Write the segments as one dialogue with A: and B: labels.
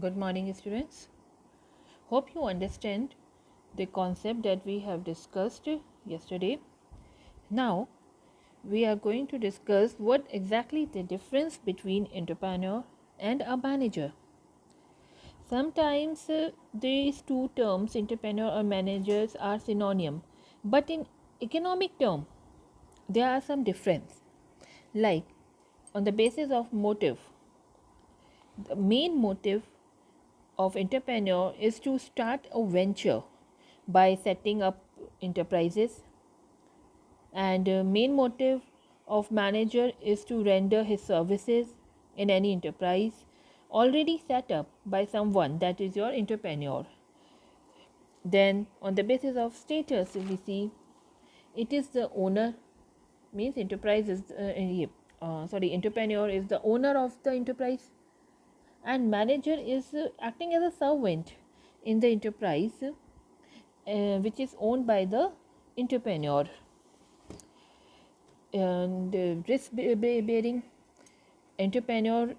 A: Good morning, students. Hope you understand the concept that we have discussed yesterday. Now, we are going to discuss what exactly the difference between entrepreneur and a manager. Sometimes these two terms, entrepreneur or managers, are synonym, but in economic term, there are some difference. Like on the basis of motive, the main motive of entrepreneur is to start a venture by setting up enterprises, and main motive of manager is to render his services in any enterprise already set up by someone, that is your entrepreneur. Then on the basis of status, we see it is the owner, means enterprise is entrepreneur is the owner of the enterprise, and manager is acting as a servant in the enterprise, which is owned by the entrepreneur. And risk bearing entrepreneur,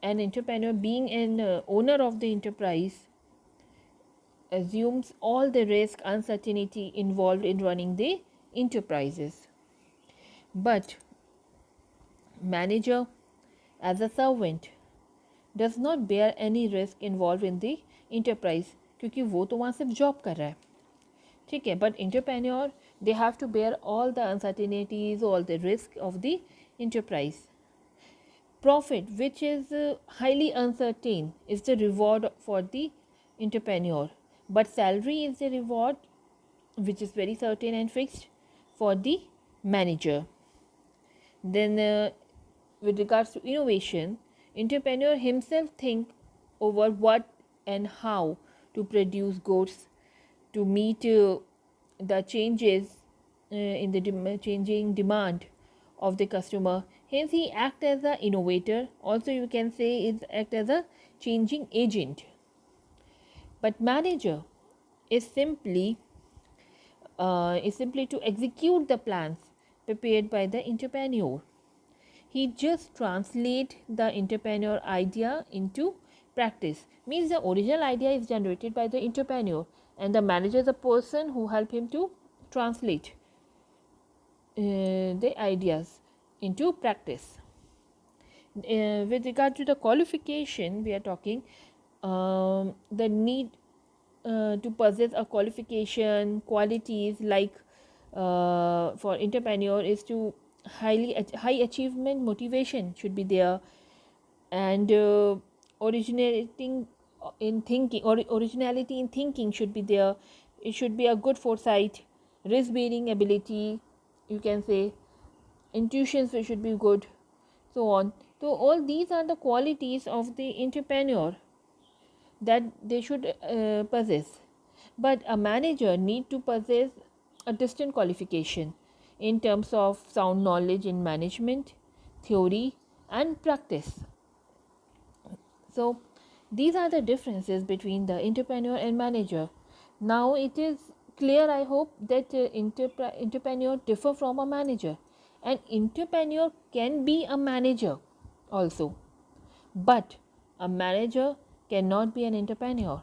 A: an entrepreneur being an owner of the enterprise, assumes all the risk uncertainty involved in running the enterprises. But manager, as a servant, does not bear any risk involved in the enterprise, क्योंकि वो तो वहाँ सिर्फ job कर रहा है, ठीक है. But entrepreneur, they have to bear all the uncertainties, all the risk of the enterprise. Profit, which is highly uncertain, is the reward for the entrepreneur, but salary is the reward which is very certain and fixed for the manager. Then with regards to innovation, entrepreneur himself think over what and how to produce goods to meet the changes in the changing demand of the customer. Hence he act as an innovator. Also you can say it act as a changing agent. But manager is simply to execute the plans prepared by the entrepreneur. He just translate the entrepreneur idea into practice. Means the original idea is generated by the entrepreneur, and the manager is the person who help him to translate the ideas into practice. With regard to the qualification, we are talking the need to possess a qualification, qualities like for entrepreneur is to high achievement motivation should be there, and originating in thinking, or originality in thinking should be there. It should be a good foresight, risk bearing ability, you can say, intuitions should be good, so on. So all these are the qualities of the entrepreneur that they should possess. But a manager need to possess a distinct qualification in terms of sound knowledge in management, theory and practice. So these are the differences between the entrepreneur and manager. Now it is clear, I hope, that entrepreneur differ from a manager. An entrepreneur can be a manager also, but a manager cannot be an entrepreneur.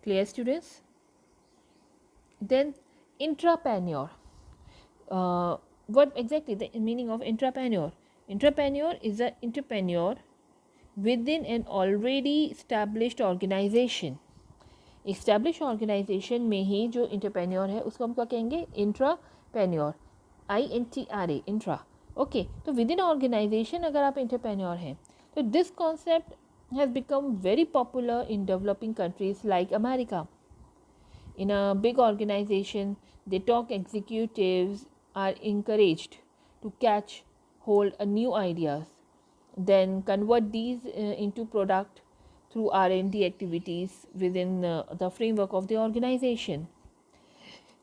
A: Clear, students? Then intrapreneur. What exactly the meaning of intrapreneur? Intrapreneur is an entrepreneur within an already established organization. Established organization में ही जो entrepreneur है उसको हम क्या कहेंगे? Intrapreneur, INTRA, intra. Okay, तो with in organisation अगर आप इंटरप्रेन्योर हैं, तो this concept has become very popular in developing countries like America. In a big organization, the top executives are encouraged to catch hold of new ideas, then convert these into product through R&D activities within the framework of the organization.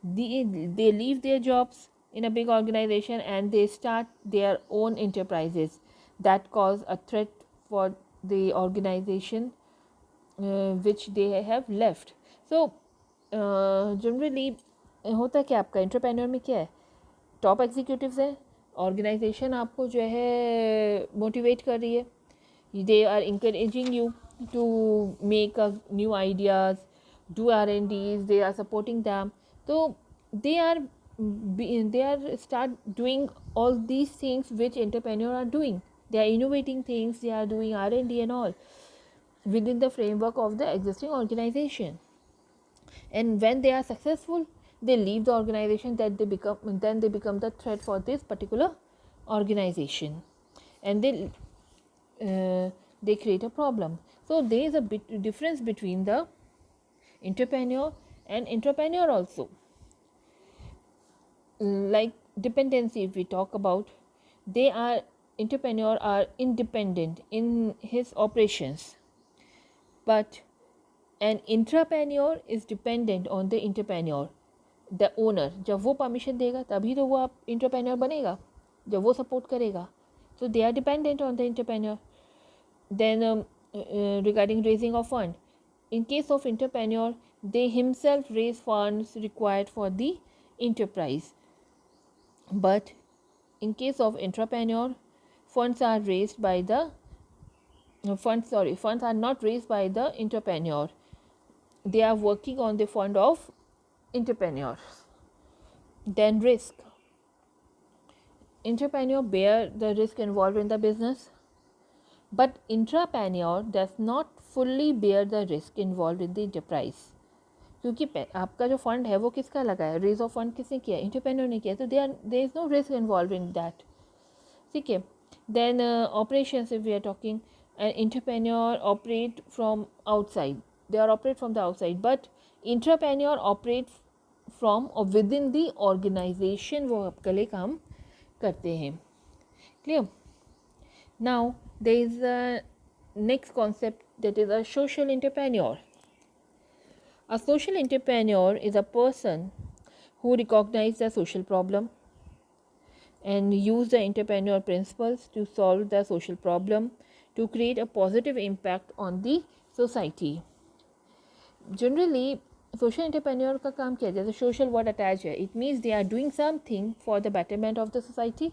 A: They leave their jobs in a big organization and they start their own enterprises that cause a threat for the organization which they have left. So generally होता क्या आपका entrepreneur में क्या है? Top executives है, organisation आपको जो है मोटिवेट कर रही है, They are encouraging you to make new ideas, do R&Ds. They are supporting them. So they are they are start doing all these things which entrepreneurs are doing. They are innovating things. They are doing R&D and all within the framework of the existing organization. And when they are successful, they leave the organization, that they become the threat for this particular organization, and they create a problem. So there is a bit difference between the entrepreneur and entrepreneur also. Like dependency, if we talk about, they are entrepreneur are independent in his operations, but an intrapreneur is dependent on the entrepreneur, the owner. जब वो permission देगा तभी तो वो आप entrepreneur बनेगा, जब वो सपोर्ट करेगा. So they are dependent on the entrepreneur. Then regarding raising of fund, in case of entrepreneur, they himself raise funds required for the enterprise. But in case of entrepreneur, funds are raised by the funds are not raised by the entrepreneur. They are working on the fund of entrepreneurs. Then risk. Entrepreneur bear the risk involved in the business, but intrapreneur does not fully bear the risk involved in the enterprise. क्योंकि आपका जो fund है वो किसका लगा है, raise of fund किसने किया, इंटरप्रेन्योर ने किया, तो there is no risk involve in that. ठीक है. Then operations, if we are talking, an entrepreneur operate from outside, they are operate from the outside, but entrepreneur operate from or within the organisation, वो आपके लिए काम करते हैं. Clear. Now there is a next concept, that is a social entrepreneur. A social entrepreneur is a person who recognizes the social problem and use the entrepreneur principles to solve the social problem to create a positive impact on the society. Generally, social entrepreneur का काम क्या है, जैसे social word attached है, it means they are doing something for the betterment of the society.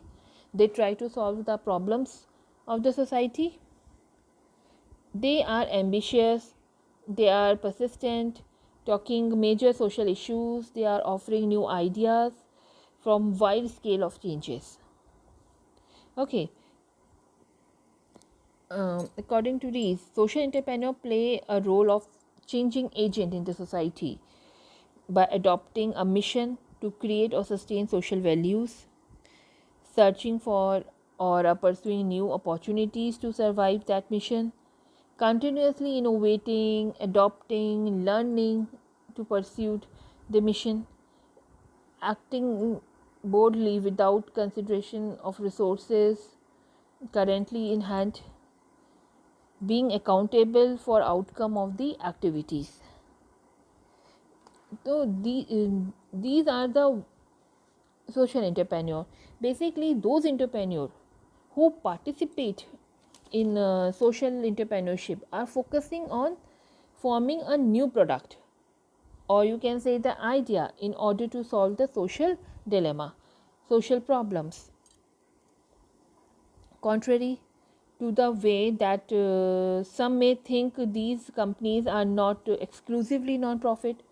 A: They try to solve the problems of the society. They are ambitious, they are persistent, talking major social issues. They are offering new ideas from wide scale of changes. Okay. According to these, social entrepreneurs play a role of changing agent in the society by adopting a mission to create or sustain social values, searching for or pursuing new opportunities to survive that mission, continuously innovating, adopting, learning to pursue the mission, acting boldly without consideration of resources currently in hand, being accountable for outcome of the activities. So these are the social entrepreneur. Basically, those entrepreneurs who participate in social entrepreneurship are focusing on forming a new product, or you can say the idea, in order to solve the social dilemma, social problems. Contrary to the way that some may think, these companies are not exclusively non-profit,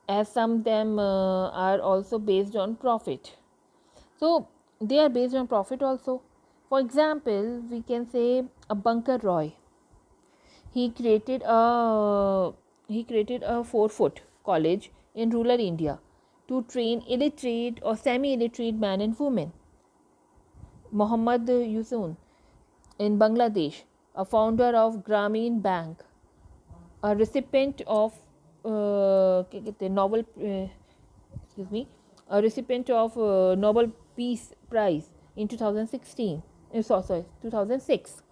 A: as some of them are also based on profit. So they are based on profit also. For example, we can say a Bunker Roy. He created a 4-foot college in rural India to train illiterate or semi-illiterate men and women. Muhammad Yusun in Bangladesh, a founder of Grameen Bank, a recipient of Nobel Peace Prize in 2016. 2006.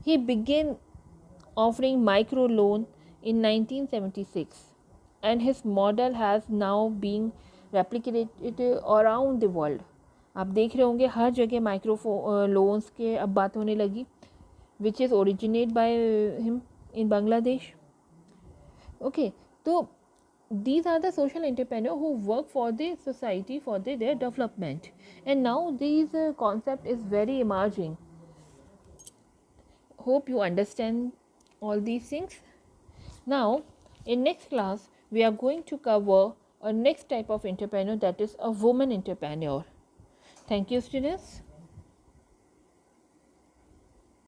A: He began offering micro loan in 1976, and his model has now been replicated around the world. आप देख रहे होंगे हर जगह micro loans के अब बात होने लगी, which is originate by him in Bangladesh. Okay, so these are the social entrepreneurs who work for the society, for their development, and now this concept is very emerging. Hope you understand all these things. Now, in next class, we are going to cover a next type of entrepreneur, that is a woman entrepreneur. Thank you, students.